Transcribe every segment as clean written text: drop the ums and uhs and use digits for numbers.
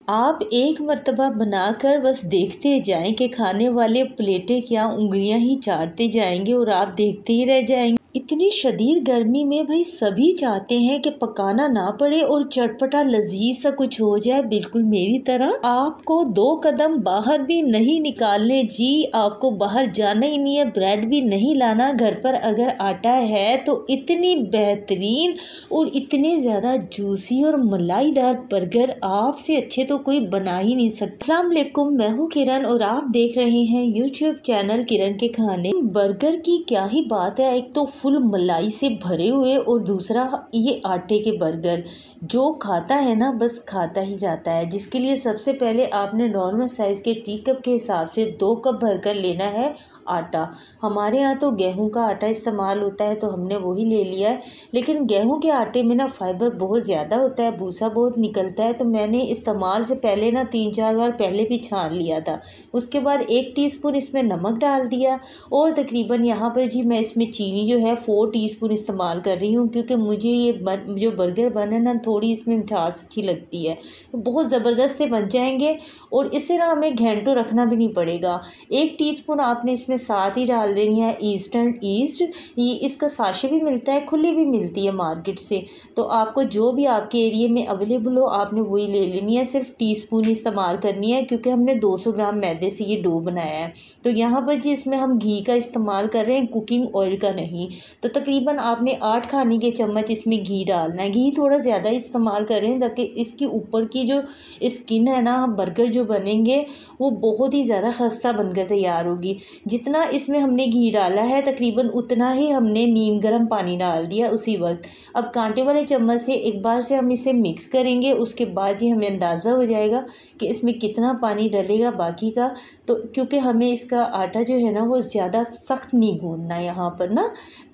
आप एक मर्तबा बनाकर बस देखते जाएं कि खाने वाले प्लेटें क्या उंगलियां ही चाटते जाएंगे और आप देखते ही रह जाएंगे। इतनी शदीद गर्मी में भाई सभी चाहते हैं कि पकाना ना पड़े और चटपटा लजीज सा कुछ हो जाए, बिल्कुल मेरी तरह। आपको 2 कदम बाहर भी नहीं निकालने जी, आपको बाहर जाना ही नहीं है, ब्रेड भी नहीं लाना, घर पर अगर आटा है तो इतनी बेहतरीन और इतने ज़्यादा जूसी और मलाईदार बर्गर आपसे अच्छे तो कोई बना ही नहीं सकता। अस्सलाम वालेकुम, मैं हूँ किरण और आप देख रहे हैं यूट्यूब चैनल किरण के खाने। बर्गर की क्या ही बात है, एक तो फुल मलाई से भरे हुए और दूसरा ये आटे के बर्गर। जो खाता है ना बस खाता ही जाता है। जिसके लिए सबसे पहले आपने नॉर्मल साइज़ के टी कप के हिसाब से 2 कप भरकर लेना है आटा। हमारे यहाँ तो गेहूं का आटा इस्तेमाल होता है तो हमने वही ले लिया है, लेकिन गेहूं के आटे में ना फाइबर बहुत ज़्यादा होता है, भूसा बहुत निकलता है, तो मैंने इस्तेमाल से पहले ना 3-4 बार पहले भी छान लिया था। उसके बाद 1 टीस्पून इसमें नमक डाल दिया और तकरीबन यहाँ पर जी मैं इसमें चीनी जो है 4 टीस्पून इस्तेमाल कर रही हूँ, क्योंकि मुझे ये जो बर्गर बने ना थोड़ी इसमें मिठास अच्छी लगती है, तो बहुत ज़बरदस्त से बन जाएंगे और इस तरह हमें घंटों रखना भी नहीं पड़ेगा। 1 टीस्पून आपने इसमें साथ ही डाल देनी है इंस्टेंट ईस्ट। ये इसका साशे भी मिलता है, खुली भी मिलती है मार्केट से, तो आपको जो भी आपके एरिया में अवेलेबल हो आपने वही ले लेनी है। सिर्फ टीस्पून इस्तेमाल करनी है क्योंकि हमने 200 ग्राम मैदे से ये डो बनाया है। तो यहाँ पर जी इसमें हम घी का इस्तेमाल कर रहे हैं, कुकिंग ऑयल का नहीं। तो तकरीबन आपने 8 खाने के चम्मच इसमें घी डालना है। घी थोड़ा ज़्यादा इस्तेमाल करें ताकि इसके ऊपर की जो स्किन है ना, बर्गर जो बनेंगे वो बहुत ही ज़्यादा खस्ता बनकर तैयार होगी। जितना इसमें हमने घी डाला है तकरीबन उतना ही हमने नीम गर्म पानी डाल दिया उसी वक्त। अब कांटे वाले चम्मच से एक बार से हम इसे मिक्स करेंगे, उसके बाद जी हमें अंदाज़ा हो जाएगा कि इसमें कितना पानी डलेगा बाकी का। तो क्योंकि हमें इसका आटा जो है ना वो ज़्यादा सख्त नहीं गूंदना, यहाँ पर ना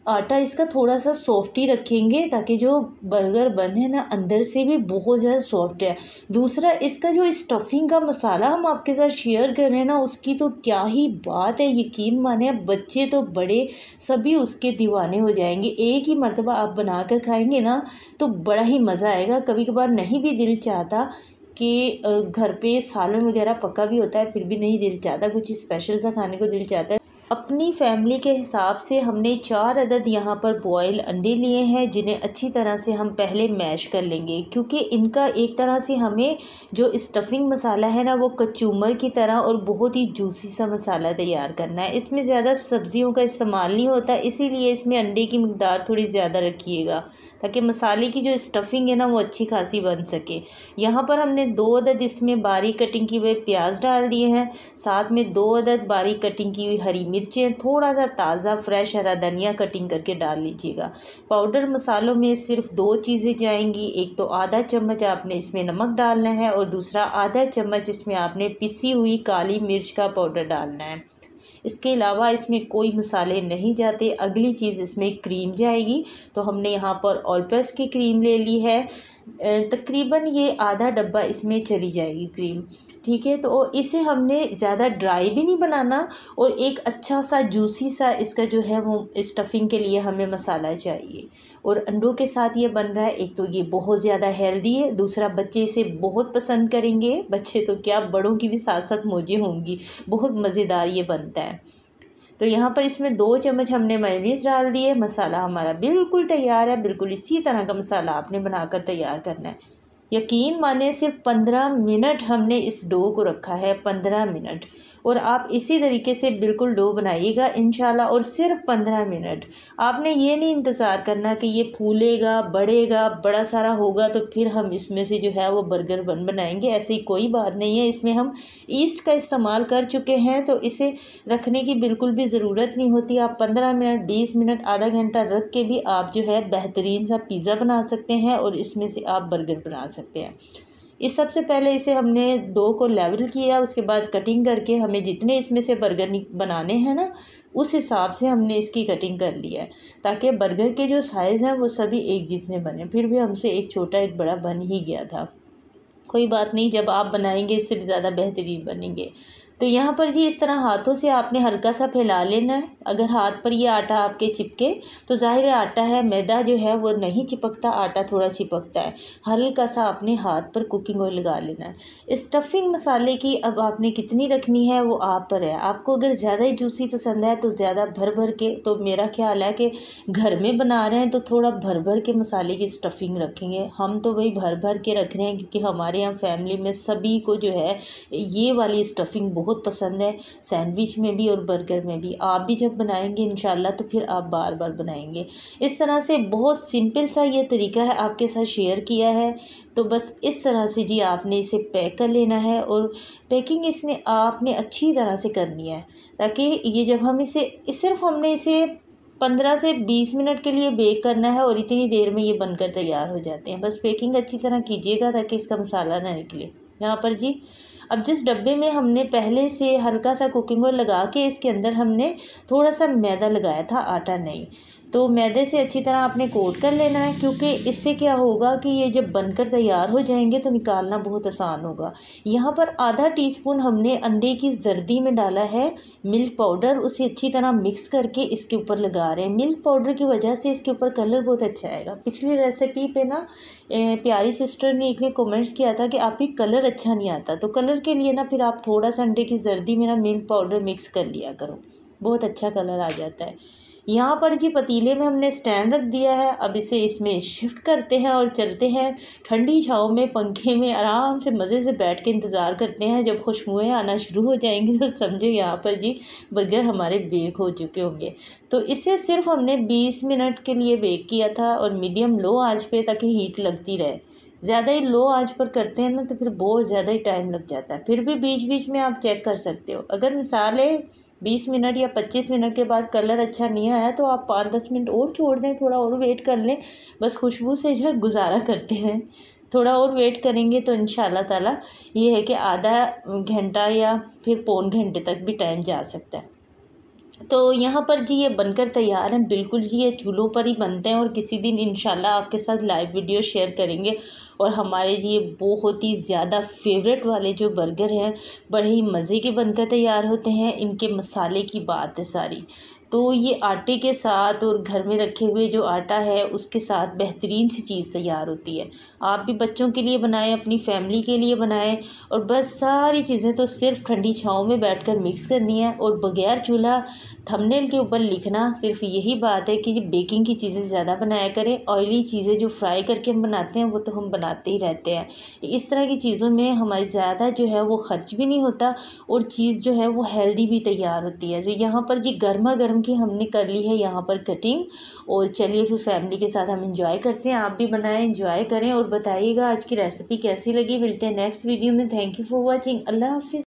आटा इसका थोड़ा सा सॉफ्ट ही रखेंगे ताकि जो बर्गर बने ना अंदर से भी बहुत ज़्यादा सॉफ्ट है। दूसरा इसका जो स्टफिंग का मसाला हम आपके साथ शेयर कर रहे हैं ना, उसकी तो क्या ही बात है, यकीन माने बच्चे तो बड़े सभी उसके दीवाने हो जाएंगे। एक ही मर्तबा आप बनाकर खाएंगे ना तो बड़ा ही मज़ा आएगा। कभी कभार नहीं भी दिल चाहता कि घर पे सालन वगैरह पका भी होता है, फिर भी नहीं दिल चाहता, कुछ स्पेशल सा खाने को दिल चाहता है। अपनी फैमिली के हिसाब से हमने 4 अदद यहाँ पर बॉयल अंडे लिए हैं, जिन्हें अच्छी तरह से हम पहले मैश कर लेंगे, क्योंकि इनका एक तरह से हमें जो स्टफिंग मसाला है ना वो कचूमर की तरह और बहुत ही जूसी सा मसाला तैयार करना है। इसमें ज़्यादा सब्जियों का इस्तेमाल नहीं होता, इसीलिए इसमें अंडे की मिकदार थोड़ी ज़्यादा रखिएगा ताकि मसाले की जो स्टफिंग है ना वो अच्छी खासी बन सके। यहाँ पर हमने 2 अदद इसमें बारीक कटिंग की हुए प्याज डाल दिए हैं, साथ में 2 अदद बारीक कटिंग की हुई हरी मिर्चें, थोड़ा सा ताज़ा फ्रेश हरा धनिया कटिंग करके डाल लीजिएगा। पाउडर मसालों में सिर्फ 2 चीज़ें जाएंगी, एक तो आधा चम्मच आपने इसमें नमक डालना है और दूसरा आधा चम्मच इसमें आपने पिसी हुई काली मिर्च का पाउडर डालना है। इसके अलावा इसमें कोई मसाले नहीं जाते। अगली चीज़ इसमें क्रीम जाएगी, तो हमने यहाँ पर ऑल प्रेस की क्रीम ले ली है, तकरीबन ये आधा डब्बा इसमें चली जाएगी क्रीम, ठीक है। तो इसे हमने ज़्यादा ड्राई भी नहीं बनाना और एक अच्छा सा जूसी सा इसका जो है वो स्टफिंग के लिए हमें मसाला चाहिए। और अंडों के साथ ये बन रहा है, एक तो ये बहुत ज़्यादा हेल्दी है, दूसरा बच्चे इसे बहुत पसंद करेंगे, बच्चे तो क्या बड़ों की भी साथ साथ मौजें होंगी, बहुत मज़ेदार ये बनता है। तो यहाँ पर इसमें 2 चम्मच हमने मेयोनीज़ डाल दिए। मसाला हमारा बिल्कुल तैयार है, बिल्कुल इसी तरह का मसाला आपने बनाकर तैयार करना है। यकीन माने सिर्फ 15 मिनट हमने इस डो को रखा है, 15 मिनट, और आप इसी तरीके से बिल्कुल डो बनाइएगा इंशाल्लाह। और सिर्फ 15 मिनट, आपने ये नहीं इंतज़ार करना कि ये फूलेगा बढ़ेगा बड़ा सारा होगा तो फिर हम इसमें से जो है वो बर्गर बनाएंगे, ऐसी कोई बात नहीं है। इसमें हम ईस्ट का इस्तेमाल कर चुके हैं तो इसे रखने की बिल्कुल भी ज़रूरत नहीं होती। आप 15 मिनट 20 मिनट आधा घंटा रख के भी आप जो है बेहतरीन सा पिज़्ज़ा बना सकते हैं और इसमें से आप बर्गर बना सकते हैं। इस सबसे पहले इसे हमने डो को लेवल किया, उसके बाद कटिंग करके हमें जितने इसमें से बर्गर बनाने हैं ना उस हिसाब से हमने इसकी कटिंग कर लिया है, ताकि बर्गर के जो साइज़ हैं वो सभी एक जितने बने। फिर भी हमसे एक छोटा एक बड़ा बन ही गया था, कोई बात नहीं, जब आप बनाएंगे इससे ज़्यादा बेहतरीन बनेंगे। तो यहाँ पर जी इस तरह हाथों से आपने हल्का सा फैला लेना है। अगर हाथ पर ये आटा आपके चिपके तो ज़ाहिर है आटा है, मैदा जो है वो नहीं चिपकता, आटा थोड़ा चिपकता है। हल्का सा अपने हाथ पर कुकिंग ऑयल लगा लेना है। स्टफिंग मसाले की अब आपने कितनी रखनी है वो आप पर है। आपको अगर ज़्यादा ही जूसी पसंद है तो ज़्यादा भर भर के, तो मेरा ख्याल है कि घर में बना रहे हैं तो थोड़ा भर भर के मसाले की स्टफिंग रखेंगे। हम तो वही भर भर के रख रहे हैं क्योंकि हमारे यहाँ फैमिली में सभी को जो है ये वाली स्टफिंग बहुत पसंद है, सैंडविच में भी और बर्गर में भी। आप भी जब बनाएंगे इंशाल्लाह तो फिर आप बार बार बनाएंगे। इस तरह से बहुत सिंपल सा ये तरीका है, आपके साथ शेयर किया है। तो बस इस तरह से जी आपने इसे पैक कर लेना है और पैकिंग इसमें आपने अच्छी तरह से करनी है ताकि ये जब हम इसे सिर्फ हमने इसे 15 से 20 मिनट के लिए बेक करना है और इतनी देर में ये बनकर तैयार हो जाते हैं। बस पैकिंग अच्छी तरह कीजिएगा ताकि इसका मसाला ना निकले। यहाँ पर जी अब जिस डब्बे में हमने पहले से हल्का सा कुकिंग ऑयल लगा के इसके अंदर हमने थोड़ा सा मैदा लगाया था, आटा नहीं, तो मैदे से अच्छी तरह आपने कोट कर लेना है क्योंकि इससे क्या होगा कि ये जब बनकर तैयार हो जाएंगे तो निकालना बहुत आसान होगा। यहाँ पर आधा टीस्पून हमने अंडे की जर्दी में डाला है मिल्क पाउडर, उसे अच्छी तरह मिक्स करके इसके ऊपर लगा रहे हैं। मिल्क पाउडर की वजह से इसके ऊपर कलर बहुत अच्छा आएगा। पिछली रेसिपी पे ना प्यारी सिस्टर ने एक ने कमेंट्स किया था कि आप ही कलर अच्छा नहीं आता, तो कलर के लिए ना फिर आप थोड़ा सा अंडे की जर्दी में ना मिल्क पाउडर मिक्स कर लिया करो, बहुत अच्छा कलर आ जाता है। यहाँ पर जी पतीले में हमने स्टैंड रख दिया है। अब इसे इसमें शिफ्ट करते हैं और चलते हैं ठंडी छाँव में, पंखे में आराम से मज़े से बैठ के इंतज़ार करते हैं। जब खुशबुएं आना शुरू हो जाएंगी तो समझो यहाँ पर जी बर्गर हमारे बेक हो चुके होंगे। तो इसे सिर्फ हमने 20 मिनट के लिए बेक किया था और मीडियम लो आंच पे ताकि हीट लगती रहे। ज़्यादा ही लो आंच पर करते हैं ना तो फिर बहुत ज़्यादा ही टाइम लग जाता है। फिर भी बीच बीच में आप चेक कर सकते हो। अगर मिसाल है 20 मिनट या 25 मिनट के बाद कलर अच्छा नहीं आया तो आप 5-10 मिनट और छोड़ दें, थोड़ा और वेट कर लें। बस खुशबू से जो है गुजारा करते हैं, थोड़ा और वेट करेंगे तो इंशाल्लाह ताला ये है कि आधा घंटा या फिर पौन घंटे तक भी टाइम जा सकता है। तो यहाँ पर जी ये बनकर तैयार हैं, बिल्कुल जी ये चूल्हों पर ही बनते हैं और किसी दिन इंशाल्लाह आपके साथ लाइव वीडियो शेयर करेंगे। और हमारे जी ये बहुत ही ज़्यादा फेवरेट वाले जो बर्गर हैं बड़े ही मज़े के बनकर तैयार होते हैं। इनके मसाले की बात है सारी, तो ये आटे के साथ और घर में रखे हुए जो आटा है उसके साथ बेहतरीन सी चीज़ तैयार होती है। आप भी बच्चों के लिए बनाएं, अपनी फैमिली के लिए बनाएं और बस सारी चीज़ें तो सिर्फ ठंडी छाँव में बैठकर मिक्स करनी है और बगैर चूल्हा। थंबनेल के ऊपर लिखना सिर्फ यही बात है कि बेकिंग की चीज़ें ज़्यादा बनाया करें। ऑयली चीज़ें जो फ्राई करके हम बनाते हैं वो तो हम बनाते ही रहते हैं। इस तरह की चीज़ों में हमारी ज़्यादा जो है वो ख़र्च भी नहीं होता और चीज़ जो है वो हेल्दी भी तैयार होती है। तो यहाँ पर जी गर्मा गर्म की हमने कर ली है यहाँ पर कटिंग। और चलिए फिर फैमिली के साथ हम इंजॉय करते हैं। आप भी बनाएं, इंजॉय करें और बताइएगा आज की रेसिपी कैसी लगी। मिलते हैं नेक्स्ट वीडियो में। Thank you for watching. अल्लाह हाफिज़।